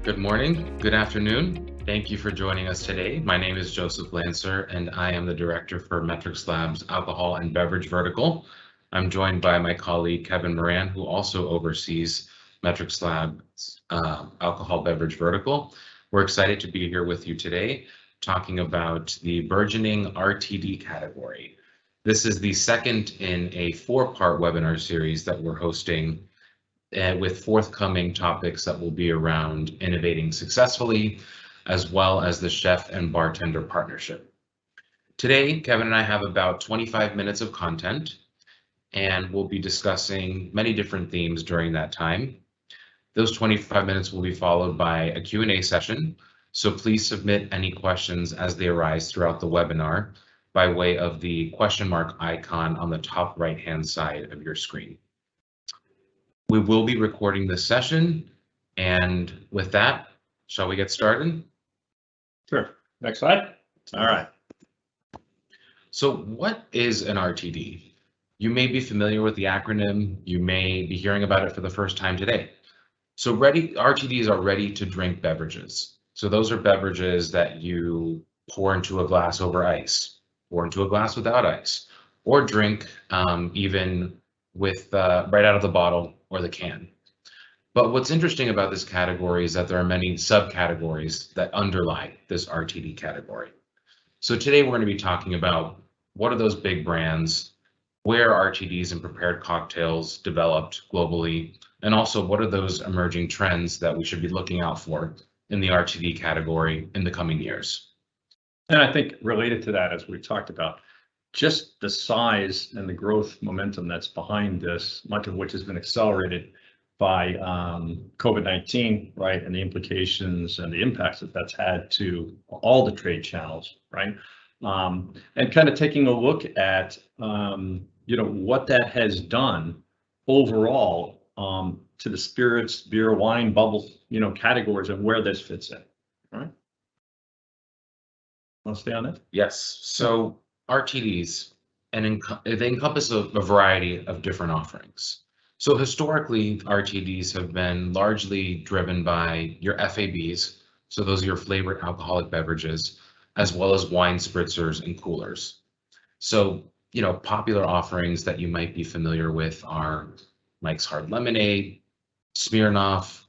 Good morning, good afternoon. Thank you for joining us today. My name is Joseph Lanser, and I am the director for MetrixLab's Alcohol and Beverage vertical. I'm joined by my colleague, Kevin Moran, who also oversees MetrixLab's Alcohol Beverage vertical. We're excited to be here with you today, talking about the burgeoning RTD category. This is the second in a four-part webinar series that we're hosting with forthcoming topics that will be around innovating successfully, as well as the chef and bartender partnership. Today, Kevin and I have about 25 minutes of content, and we'll be discussing many different themes during that time. Those 25 minutes will be followed by a Q&A session, so please submit any questions as they arise throughout the webinar by way of the question mark icon on the top right-hand side of your screen. We will be recording this session, and with that, shall we get started? Sure. Next slide. All right. So what is an RTD? You may be familiar with the acronym. You may be hearing about it for the first time today. So RTDs are ready-to-drink beverages. So those are beverages that you pour into a glass over ice, pour into a glass without ice, or drink even with right out of the bottle or the can. But what's interesting about this category is that there are many subcategories that underlie this RTD category. So today we're going to be talking about what are those big brands, where RTDs and prepared cocktails developed globally, and also what are those emerging trends that we should be looking out for in the RTD category in the coming years. And I think related to that, as we've talked about, just the size and the growth momentum that's behind this, much of which has been accelerated by COVID-19, right, and the implications and the impacts that that's had to all the trade channels, right, and kind of taking a look at what that has done overall to the spirits, beer, wine, bubbles, categories and where this fits in. All right. Want to stay on it? Yes. So RTDs, and they encompass a variety of different offerings. So historically, RTDs have been largely driven by your FABs, so those are your flavored alcoholic beverages, as well as wine spritzers and coolers. So, popular offerings that you might be familiar with are Mike's Hard Lemonade, Smirnoff,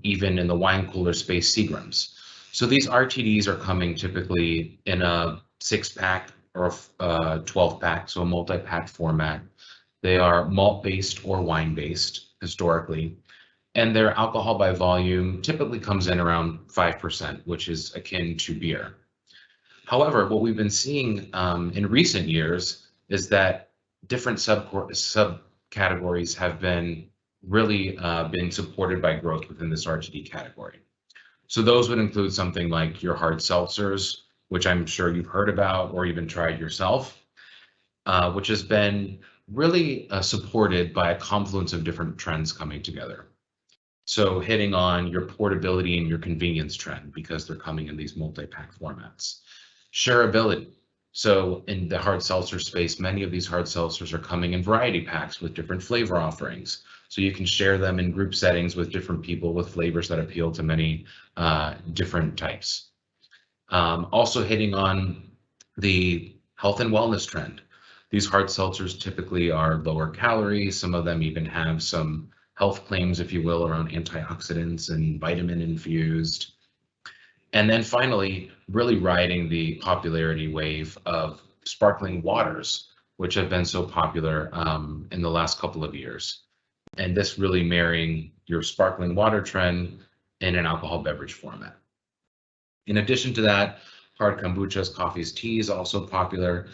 even in the wine cooler space, Seagram's. So these RTDs are coming typically in a 6-pack or a 12-pack, so a multi-pack format. They are malt-based or wine-based historically, and their alcohol by volume typically comes in around 5%, which is akin to beer. However, what we've been seeing in recent years is that different subcategories have been really been supported by growth within this RTD category. So those would include something like your hard seltzers, which I'm sure you've heard about or even tried yourself, which has been really supported by a confluence of different trends coming together. So hitting on your portability and your convenience trend because they're coming in these multi-pack formats. Shareability. So in the hard seltzer space, many of these hard seltzers are coming in variety packs with different flavor offerings. So you can share them in group settings with different people with flavors that appeal to many different types. Also hitting on the health and wellness trend. These hard seltzers typically are lower calories. Some of them even have some health claims, if you will, around antioxidants and vitamin infused. And then finally, really riding the popularity wave of sparkling waters, which have been so popular in the last couple of years. And this really marrying your sparkling water trend in an alcohol beverage format. In addition to that, hard kombuchas, coffees, teas also popular.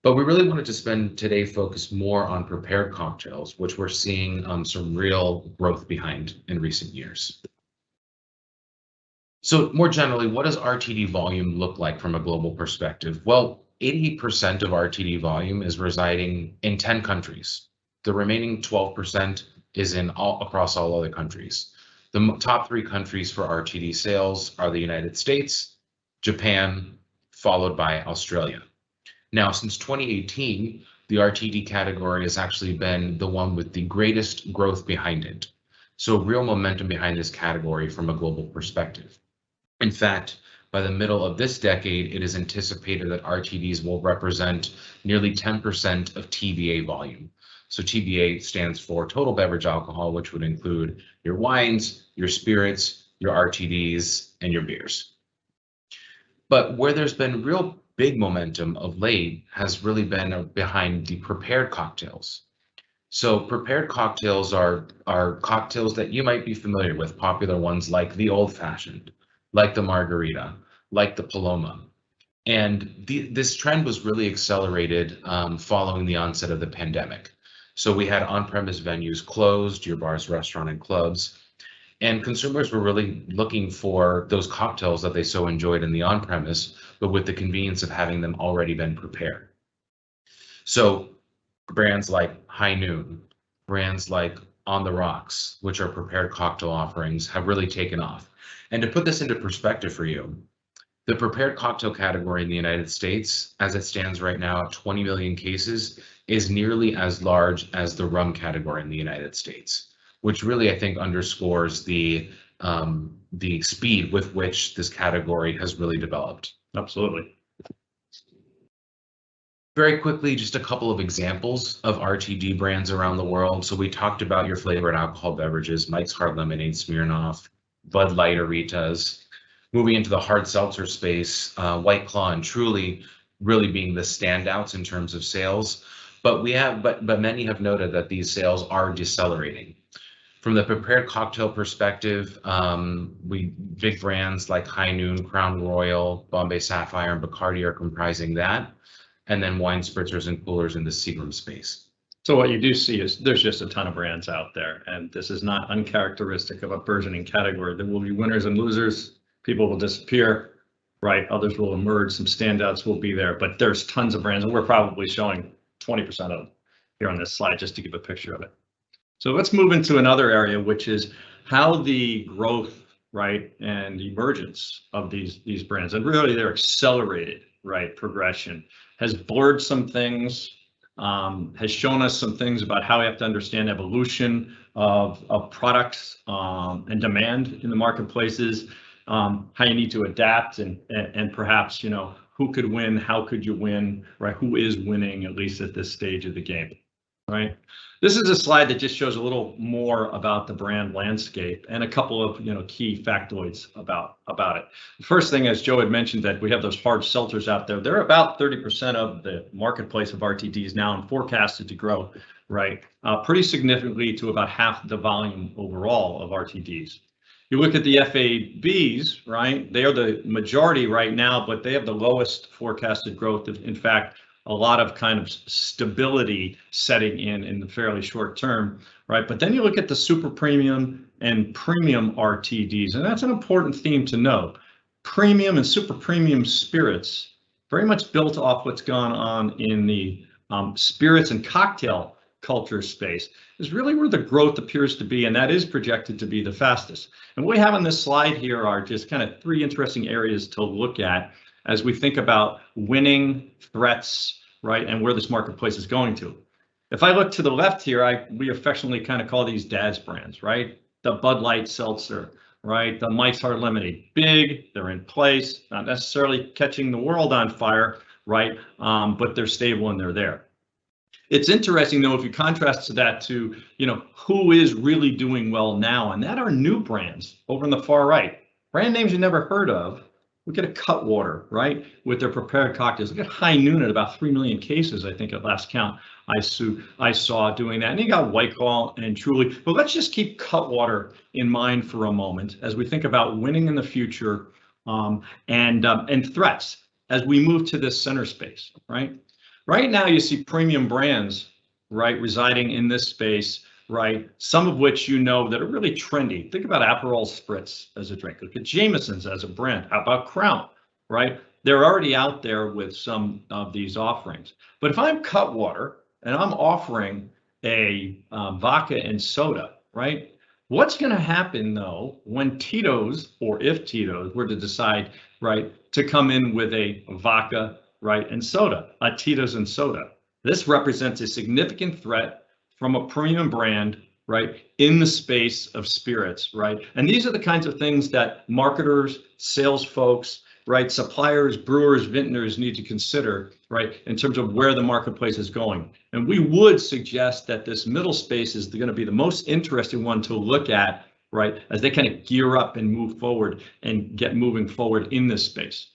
But we really wanted to spend today focus more on prepared cocktails, which we're seeing some real growth behind in recent years. So more generally, what does RTD volume look like from a global perspective? Well, 80% of RTD volume is residing in 10 countries. The remaining 12% is across all other countries. The top 3 countries for RTD sales are the United States, Japan, followed by Australia. Now, since 2018, the RTD category has actually been the one with the greatest growth behind it. So real momentum behind this category from a global perspective. In fact, by the middle of this decade, it is anticipated that RTDs will represent nearly 10% of TBA volume. So TBA stands for total beverage alcohol, which would include your wines, your spirits, your RTDs, and your beers. But where there's been real big momentum of late has really been behind the prepared cocktails. So prepared cocktails are cocktails that you might be familiar with, popular ones like the old fashioned, like the margarita, like the Paloma. And this trend was really accelerated following the onset of the pandemic. So we had on-premise venues closed, your bars, restaurant, and clubs, and consumers were really looking for those cocktails that they so enjoyed in the on-premise, but with the convenience of having them already been prepared. So brands like High Noon, brands like On the Rocks, which are prepared cocktail offerings, have really taken off. And to put this into perspective for you, the prepared cocktail category in the United States, as it stands right now at 20 million cases, is nearly as large as the rum category in the United States, which really, I think, underscores the speed with which this category has really developed. Absolutely. Very quickly, just a couple of examples of RTD brands around the world. So we talked about your flavored alcohol beverages, Mike's Hard Lemonade, Smirnoff, Bud Light, Ritas. Moving into the hard seltzer space, White Claw and Truly really being the standouts in terms of sales. But many have noted that these sales are decelerating. From the prepared cocktail perspective, big brands like High Noon, Crown Royal, Bombay Sapphire, and Bacardi are comprising that. And then wine spritzers and coolers in the Seagram space. So what you do see is there's just a ton of brands out there, and this is not uncharacteristic of a burgeoning category. There will be winners and losers. People will disappear, right? Others will emerge. Some standouts will be there, but there's tons of brands, and we're probably showing 20% of them here on this slide just to give a picture of it. So let's move into another area, which is how the growth, right, and emergence of these brands, and really their accelerated, right, progression has blurred some things, has shown us some things about how we have to understand evolution of products and demand in the marketplaces, how you need to adapt and perhaps, you know, who could win, how could you win, right? Who is winning, at least at this stage of the game, right? This is a slide that just shows a little more about the brand landscape and a couple of, you know, key factoids about it. The first thing, as Joe had mentioned, that we have those hard seltzers out there. They're about 30% of the marketplace of RTDs now and forecasted to grow, right, pretty significantly to about half the volume overall of RTDs. You look at the FABs, right? They are the majority right now, but they have the lowest forecasted growth. In fact, a lot of kind of stability setting in the fairly short term, right? But then you look at the super premium and premium RTDs, and that's an important theme to know. Premium and super premium spirits, very much built off what's gone on in the spirits and cocktail culture space, is really where the growth appears to be, and that is projected to be the fastest. And what we have on this slide here are just kind of three interesting areas to look at as we think about winning, threats, right, and where this marketplace is going to. If I look to the left here, we affectionately kind of call these dad's brands, right? The Bud Light Seltzer, right? The Mike's Hard Lemonade, big, they're in place, not necessarily catching the world on fire, right? But they're stable and they're there. It's interesting, though, if you contrast that to, you know, who is really doing well now, and that are new brands over on the far right. Brand names you never heard of. Look at a Cutwater, right, with their prepared cocktails. Look at High Noon at about 3 million cases, I think, at last count I saw doing that. And you got White Claw and Truly. But let's just keep Cutwater in mind for a moment as we think about winning in the future and threats as we move to this center space, right? Right now, you see premium brands, right, residing in this space, right? Some of which you know that are really trendy. Think about Aperol Spritz as a drink. Look at Jameson's as a brand. How about Crown, right? They're already out there with some of these offerings. But if I'm Cutwater and I'm offering a vodka and soda, right? What's going to happen, though, when Tito's, or if Tito's were to decide, right, to come in with a vodka, right, and soda, a Tito's and soda? This represents a significant threat from a premium brand right, in the space of spirits, right? And these are the kinds of things that marketers, sales folks, right, suppliers, brewers, vintners need to consider, right, in terms of where the marketplace is going. And we would suggest that this middle space is going to be the most interesting one to look at, right, as they kind of gear up and move forward and get moving forward in this space.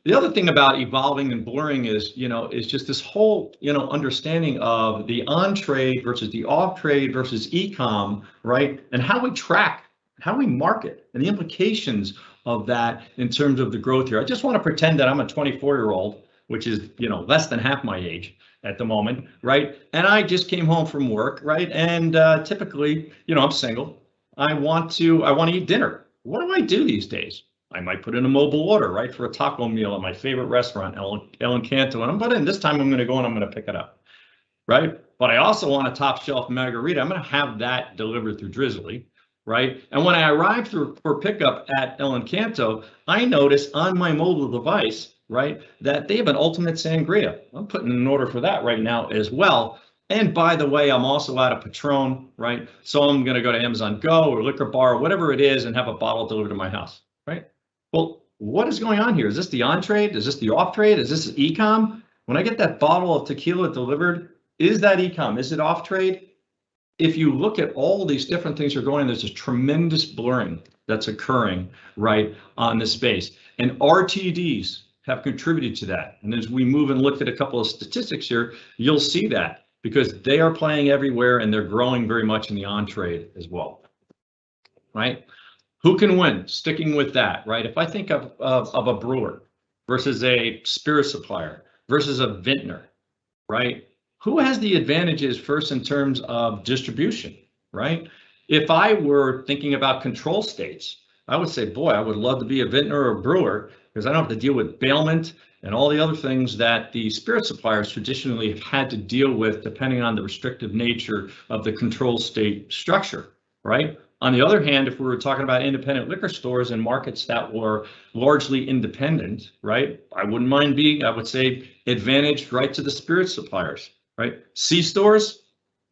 The other thing about evolving and blurring is, is just this whole, understanding of the on-trade versus the off-trade versus e-com, right? And how we track, how we market, and the implications of that in terms of the growth here. I just want to pretend that I'm a 24-year-old, which is, less than half my age at the moment, right? And I just came home from work, right? And typically, I'm single. I want to eat dinner. What do I do these days? I might put in a mobile order, right, for a taco meal at my favorite restaurant, El Encanto, and I'm putting this time I'm going to go and I'm going to pick it up, right? But I also want a top shelf margarita. I'm going to have that delivered through Drizzly, right? And when I arrive for pickup at El Encanto, I notice on my mobile device, right, that they have an ultimate sangria. I'm putting in an order for that right now as well. And by the way, I'm also out of Patron, right? So I'm going to go to Amazon Go or Liquor Bar, or whatever it is, and have a bottle delivered to my house, right? Well, what is going on here? Is this the on-trade? Is this the off-trade? Is this e-com? When I get that bottle of tequila delivered, is that e-com? Is it off-trade? If you look at all these different things that are going on, there's this tremendous blurring that's occurring, right, on this space. And RTDs have contributed to that. And as we move and look at a couple of statistics here, you'll see that because they are playing everywhere and they're growing very much in the on-trade as well, right? Who can win? Sticking with that, right? If I think of a brewer versus a spirit supplier versus a vintner, right? Who has the advantages first in terms of distribution, right? If I were thinking about control states, I would say, boy, I would love to be a vintner or a brewer because I don't have to deal with bailment and all the other things that the spirit suppliers traditionally have had to deal with depending on the restrictive nature of the control state structure, right? On the other hand, if we were talking about independent liquor stores and markets that were largely independent, right, I wouldn't mind being, I would say, advantaged right to the spirit suppliers, right? C-stores,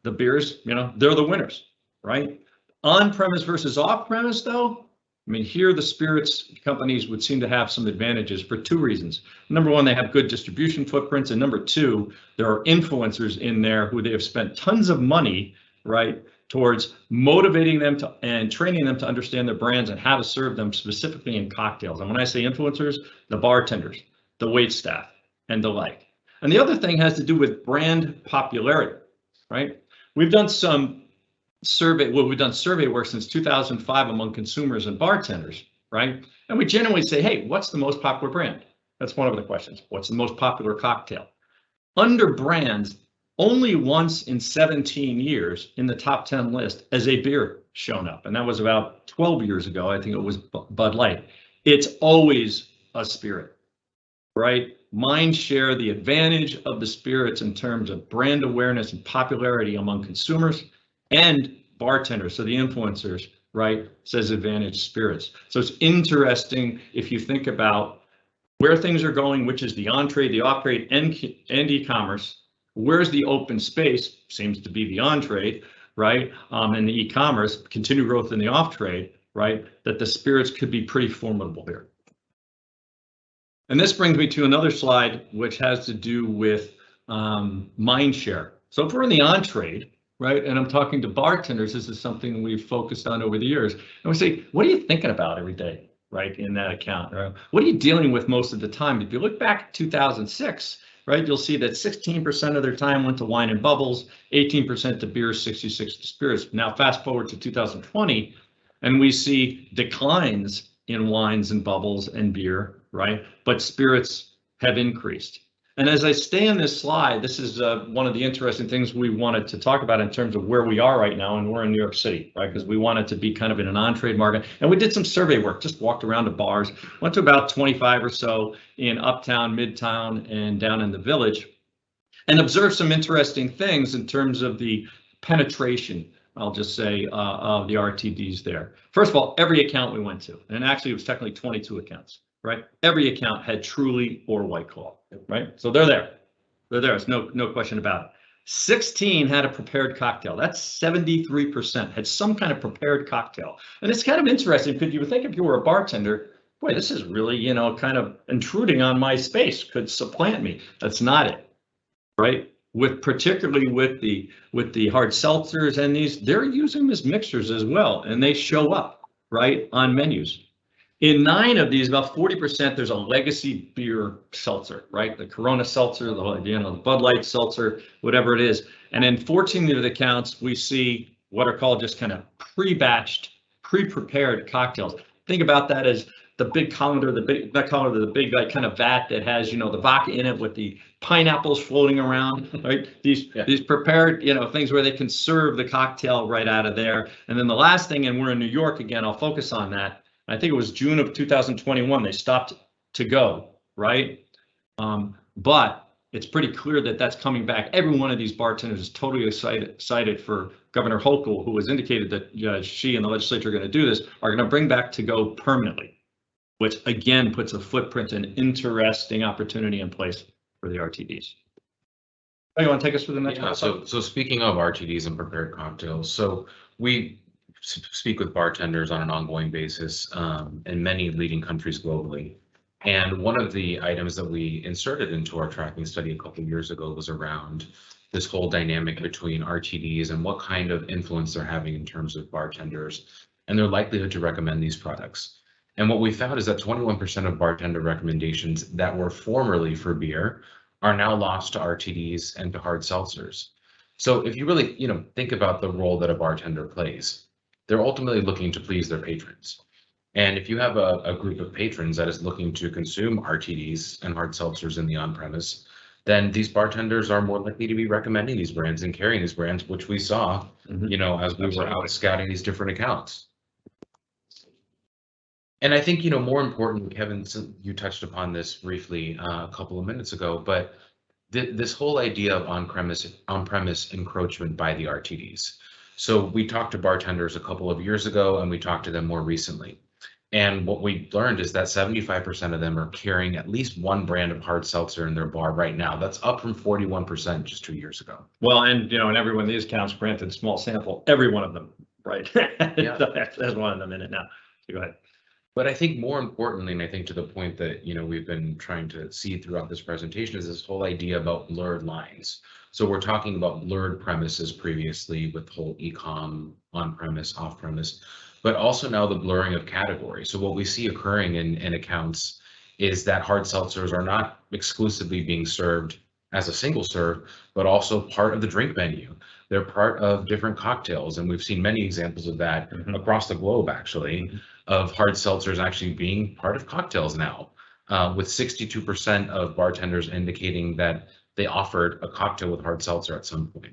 the beers, they're the winners, right? On-premise versus off-premise, though, I mean, here the spirits companies would seem to have some advantages for two reasons. Number one, they have good distribution footprints, and number two, there are influencers in there who they have spent tons of money, right, towards motivating them to and training them to understand their brands and how to serve them specifically in cocktails. And when I say influencers, the bartenders, the wait staff, and the like. And the other thing has to do with brand popularity, right? We've done some survey work since 2005 among consumers and bartenders, right? And we generally say, hey, what's the most popular brand? That's one of the questions. What's the most popular cocktail? Under brands, only once in 17 years in the top 10 list has a beer shown up. And that was about 12 years ago. I think it was Bud Light. It's always a spirit, right? Mindshare, the advantage of the spirits in terms of brand awareness and popularity among consumers and bartenders. So the influencers, right, says advantage spirits. So it's interesting if you think about where things are going, which is the on-trade, the off-trade, and e-commerce. Where's the open space? Seems to be the on-trade, right? And the e-commerce, continued growth in the off-trade, right? That the spirits could be pretty formidable here. And this brings me to another slide, which has to do with Mindshare. So if we're in the on-trade, right, and I'm talking to bartenders, this is something we've focused on over the years. And we say, what are you thinking about every day, right, in that account? Right? What are you dealing with most of the time? If you look back at 2006, right, you'll see that 16% of their time went to wine and bubbles, 18% to beer, 66% to spirits. Now fast forward to 2020, and we see declines in wines and bubbles and beer, right? But spirits have increased. And as I stay on this slide, this is one of the interesting things we wanted to talk about in terms of where we are right now, and we're in New York City, right? Because we wanted to be kind of in an on-trade market, and we did some survey work, just walked around to bars, went to about 25 or so in Uptown, Midtown, and down in the Village, and observed some interesting things in terms of the penetration, I'll just say, of the RTDs there. First of all, every account we went to, and actually it was technically 22 accounts, right? Every account had Truly or White Claw, right? So they're there. They're there. It's no question about it. 16 had a prepared cocktail. That's 73% had some kind of prepared cocktail. And it's kind of interesting because you would think if you were a bartender, boy, this is really, you know, kind of intruding on my space, could supplant me. That's not it, right? Particularly with the hard seltzers and these, they're using them as mixers as well, and they show up, right, on menus. In 9 of these, about 40%, there's a legacy beer seltzer, right? The Corona seltzer, the Bud Light seltzer, whatever it is. And in 14 of the accounts, we see what are called just kind of pre-batched, pre-prepared cocktails. Think about that as the big colander, the big like kind of vat that has, you know, the vodka in it with the pineapples floating around, right? These prepared, you know, things where they can serve the cocktail right out of there. And then the last thing, and we're in New York again, I'll focus on that. I think it was June of 2021, they stopped to go, right? But it's pretty clear that that's coming back. Every one of these bartenders is totally excited for Governor Hochul, who has indicated that she and the legislature are going to do this, are going to bring back to go permanently, which again puts a footprint and interesting opportunity in place for the RTDs. Oh, you want to take us through the next one? So speaking of RTDs and prepared cocktails, so we speak with bartenders on an ongoing basis in many leading countries globally. And one of the items that we inserted into our tracking study a couple of years ago was around this whole dynamic between RTDs and what kind of influence they're having in terms of bartenders and their likelihood to recommend these products. And what we found is that 21% of bartender recommendations that were formerly for beer are now lost to RTDs and to hard seltzers. So if you really, think about the role that a bartender plays, they're ultimately looking to please their patrons. And if you have a group of patrons that is looking to consume RTDs and hard seltzers in the on-premise, then these bartenders are more likely to be recommending these brands and carrying these brands, which we saw, as we were out scouting these different accounts. And I think, more important, Kevin, you touched upon this briefly a couple of minutes ago, but this whole idea of on-premise encroachment by the RTDs. So we talked to bartenders a couple of years ago, and we talked to them more recently. And what we learned is that 75% of them are carrying at least one brand of hard seltzer in their bar right now. That's up from 41% just 2 years ago. Well, and in every one of these accounts, granted small sample, every one of them, right? Yeah. There's one in a minute now. So go ahead. But I think more importantly, and I think to the point that, we've been trying to see throughout this presentation, is this whole idea about blurred lines. So we're talking about blurred premises previously with the whole e-com, on-premise, off-premise, but also now the blurring of categories. So what we see occurring in accounts is that hard seltzers are not exclusively being served as a single serve, but also part of the drink menu. They're part of different cocktails. And we've seen many examples of that across the globe, actually, of hard seltzers actually being part of cocktails now, with 62% of bartenders indicating that they offered a cocktail with hard seltzer at some point.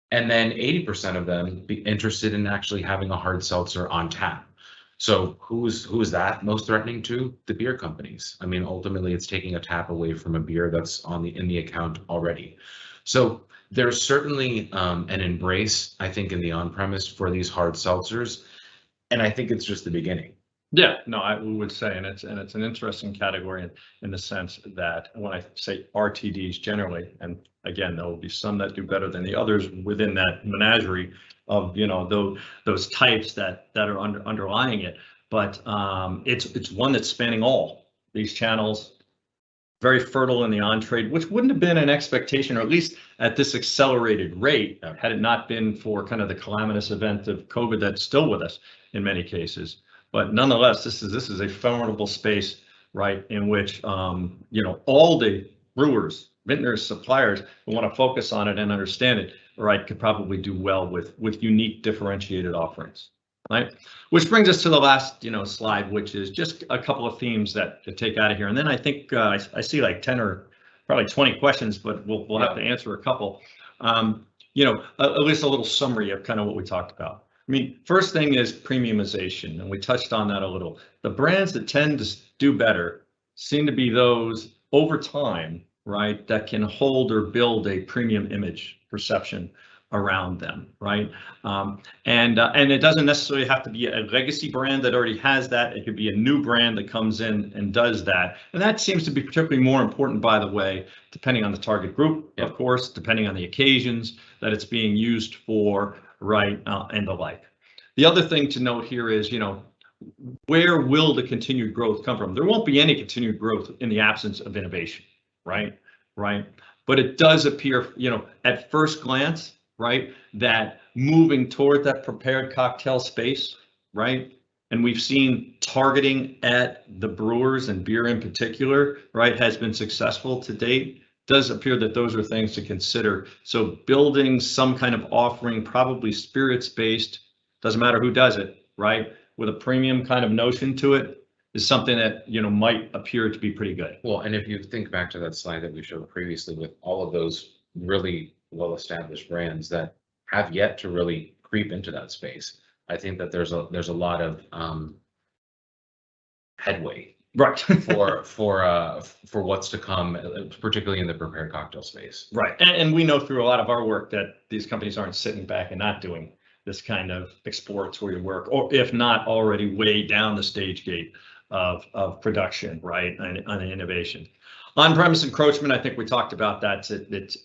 And then 80% of them be interested in actually having a hard seltzer on tap. So who is that most threatening to? The beer companies. I mean, ultimately, it's taking a tap away from a beer that's in the account already. So there's certainly an embrace, I think, in the on-premise for these hard seltzers, and I think it's just the beginning. Yeah, no, I would say, and it's an interesting category in the sense that when I say RTDs generally, and again, there will be some that do better than the others within that menagerie of those types that are underlying it, but it's one that's spanning all these channels, very fertile in the on-trade, which wouldn't have been an expectation, or at least at this accelerated rate, had it not been for kind of the calamitous event of COVID that's still with us in many cases. But nonetheless, this is a formidable space, right, in which all the brewers, vintners, suppliers who want to focus on it and understand it, right, could probably do well with unique differentiated offerings, right? Which brings us to the last slide, which is just a couple of themes that to take out of here. And then I think I see like 10 or probably 20 questions, but we'll have to answer a couple. At least a little summary of kind of what we talked about. I mean, first thing is premiumization, and we touched on that a little. The brands that tend to do better seem to be those over time, right, that can hold or build a premium image perception around them, right? And it doesn't necessarily have to be a legacy brand that already has that. It could be a new brand that comes in and does that. And that seems to be particularly more important, by the way, depending on the target group, of course, depending on the occasions that it's being used for, right, and the like. The other thing to note here is, where will the continued growth come from? There won't be any continued growth in the absence of innovation, right? Right. But it does appear, at first glance, right, that moving toward that prepared cocktail space, right? And we've seen targeting at the brewers and beer in particular, right, has been successful to date. Does appear that those are things to consider. So building some kind of offering, probably spirits based, doesn't matter who does it, right, with a premium kind of notion to it, is something that might appear to be pretty good. Well, and if you think back to that slide that we showed previously with all of those really well-established brands that have yet to really creep into that space, I think that there's a lot of headway, right, for what's to come, particularly in the prepared cocktail space. Right, and we know through a lot of our work that these companies aren't sitting back and not doing this kind of exploratory work, or if not already way down the stage gate of production, right, and innovation. On-premise encroachment, I think we talked about that.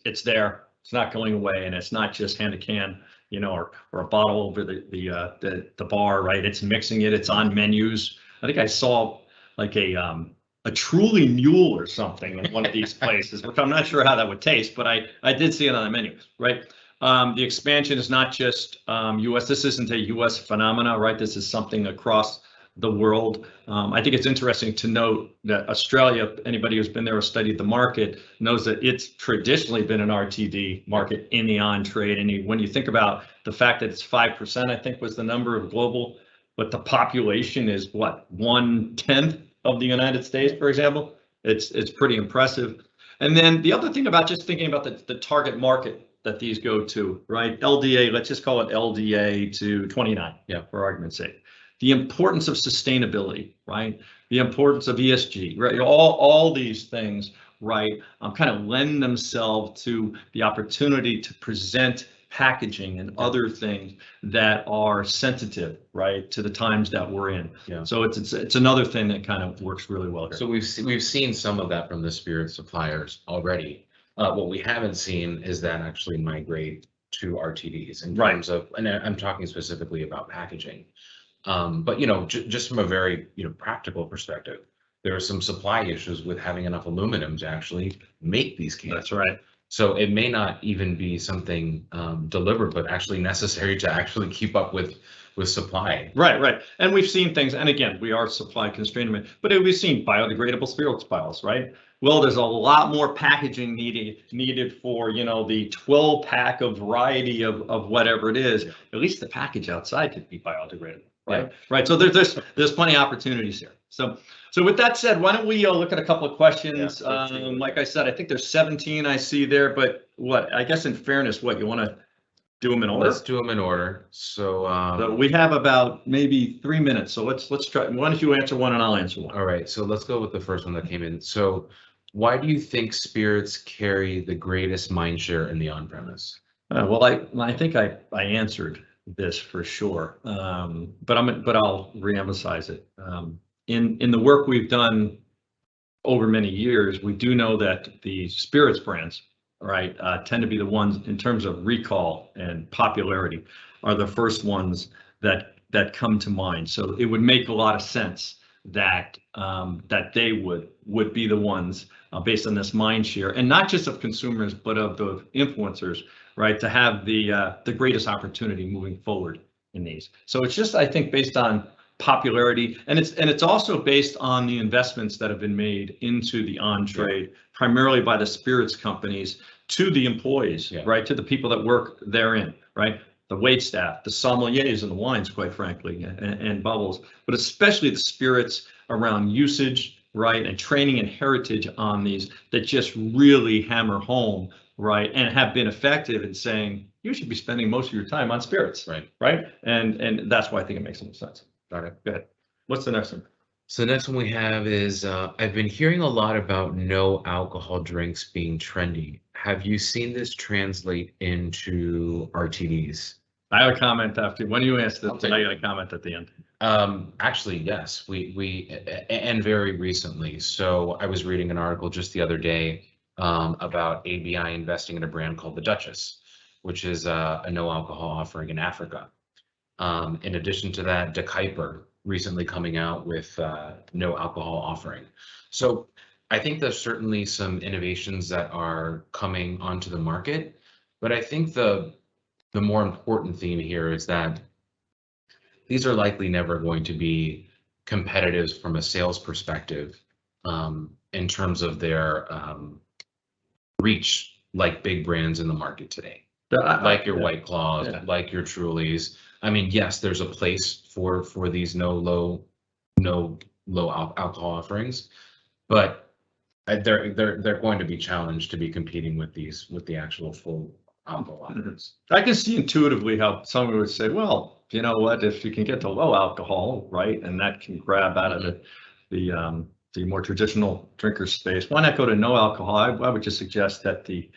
It's there. It's not going away, and it's not just hand a can, or a bottle over the bar, right? It's mixing it. It's on menus. I think I saw like a Truly Mule or something in one of these places, which I'm not sure how that would taste, but I did see it on the menu, right? The expansion is not just U.S. This isn't a U.S. phenomena, right? This is something across the world. I think it's interesting to note that Australia, anybody who's been there or studied the market knows that it's traditionally been an RTD market in the on-trade. And when you think about the fact that it's 5%, I think was the number of global, but the population is what, 1/10 of the United States, for example. It's pretty impressive. And then the other thing about just thinking about the target market that these go to, right? LDA, let's just call it LDA to 29, for argument's sake. The importance of sustainability, right? The importance of ESG, right? All these things, right, kind of lend themselves to the opportunity to present packaging and other things that are sensitive, right, to the times that we're in. Yeah. So it's another thing that kind of works really well here. So we've seen some of that from the spirit suppliers already. What we haven't seen is that actually migrate to RTDs in terms of, and I'm talking specifically about packaging. But just from a very practical perspective, there are some supply issues with having enough aluminum to actually make these cans. That's right. So it may not even be something delivered, but actually necessary to actually keep up with supply. Right. And we've seen things, and again, we are supply constrained, but we've seen biodegradable spirits bottles, right? Well, there's a lot more packaging needed for, the 12-pack of variety of whatever it is. At least the package outside could be biodegradable. Right. Right. So there's plenty of opportunities here. So with that said, why don't we look at a couple of questions? Like I said, I think there's 17 I see there, but I guess in fairness, you want to do them in order? Let's do them in order. So we have about maybe 3 minutes. So let's try. Why don't you answer one and I'll answer one? All right. So let's go with the first one that came in. So why do you think spirits carry the greatest mind share in the on-premise? Well, I think I answered this for sure, but I'll reemphasize it. In the work we've done over many years, we do know that the spirits brands, right, tend to be the ones in terms of recall and popularity are the first ones that come to mind. So it would make a lot of sense that they would be the ones based on this mind share, and not just of consumers, but of the influencers, right, to have the greatest opportunity moving forward in these. So it's just, I think, based on popularity, and it's also based on the investments that have been made into the on-trade, primarily by the spirits companies, to the employees, right, to the people that work therein, right, the wait staff, the sommeliers and the wines, quite frankly, and bubbles, but especially the spirits around usage, right, and training and heritage on these that just really hammer home, right, and have been effective in saying you should be spending most of your time on spirits, right, and that's why I think it makes some sense. Got it. Go ahead. What's the next one? So the next one we have is I've been hearing a lot about no alcohol drinks being trendy. Have you seen this translate into RTDs? I have a comment after, when you asked it, Okay. I got a comment at the end. Actually, yes, and very recently. So I was reading an article just the other day about ABI investing in a brand called the Duchess, which is a no alcohol offering in Africa. In addition to that, De Kuyper recently coming out with no alcohol offering. So I think there's certainly some innovations that are coming onto the market, but I think the more important theme here is that these are likely never going to be competitive from a sales perspective in terms of their reach, like big brands in the market today, like your White Claws, like your Trulies. I mean, yes, there's a place for these no low alcohol offerings, but they're going to be challenged to be competing with the actual full alcohol offerings. I can see intuitively how someone would say, well, you know what, if you can get to low alcohol, right, and that can grab out of the more traditional drinker space, why not go to no alcohol? I would just suggest that the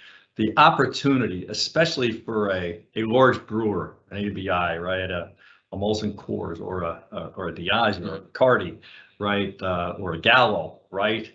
opportunity, especially for a large brewer, an ABI, right, a Molson Coors or a Diageo or a Bacardi, right, or a Gallo, right,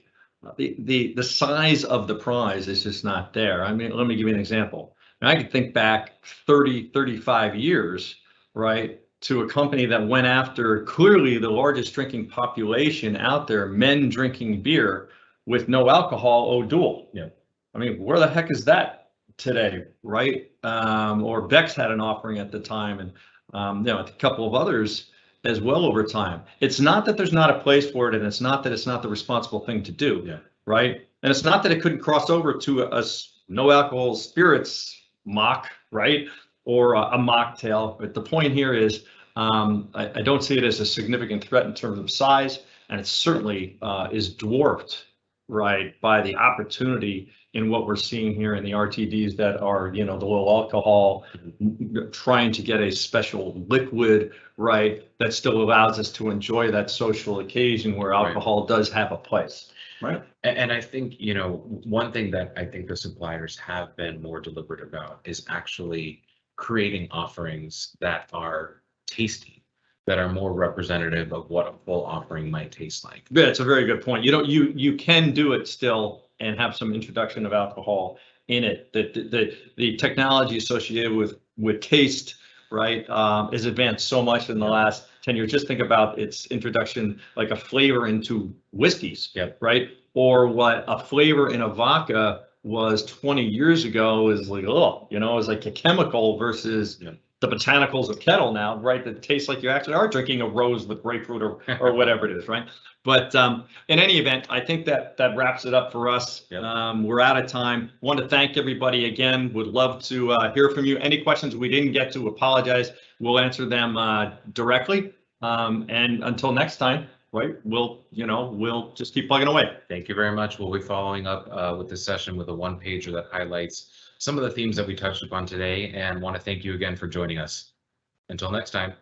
the size of the prize is just not there. I mean, let me give you an example. I could think back 30, 35 years, right, to a company that went after clearly the largest drinking population out there, men drinking beer with no alcohol, O'Doul. Yeah. I mean, where the heck is that today, right? Or Beck's had an offering at the time, and a couple of others as well over time. It's not that there's not a place for it, and it's not that it's not the responsible thing to do, right? And it's not that it couldn't cross over to a no alcohol spirits mock, right? Or a mocktail. But the point here is I don't see it as a significant threat in terms of size, and it certainly is dwarfed, right, by the opportunity in what we're seeing here in the RTDs that are, the low alcohol, trying to get a special liquid, right, that still allows us to enjoy that social occasion where alcohol does have a place. Right. And I think, one thing that I think the suppliers have been more deliberate about is actually creating offerings that are tasty, that are more representative of what a full offering might taste like. Yeah, it's a very good point. You can do it still and have some introduction of alcohol in it. The technology associated with taste, right, is advanced so much in the last 10 years. Just think about its introduction, like a flavor into whiskeys, right? Or what a flavor in a vodka was 20 years ago is like, is like a chemical versus the botanicals of kettle now, right? That tastes like you actually are drinking a rose with grapefruit or whatever it is, right? But in any event, I think that wraps it up for us. We're out of time. Want to thank everybody again. Would love to hear from you. Any questions we didn't get to, apologize. We'll answer them directly. And until next time, right, we'll just keep plugging away. Thank you very much. We'll be following up with this session with a one-pager that highlights some of the themes that we touched upon today, and want to thank you again for joining us. Until next time.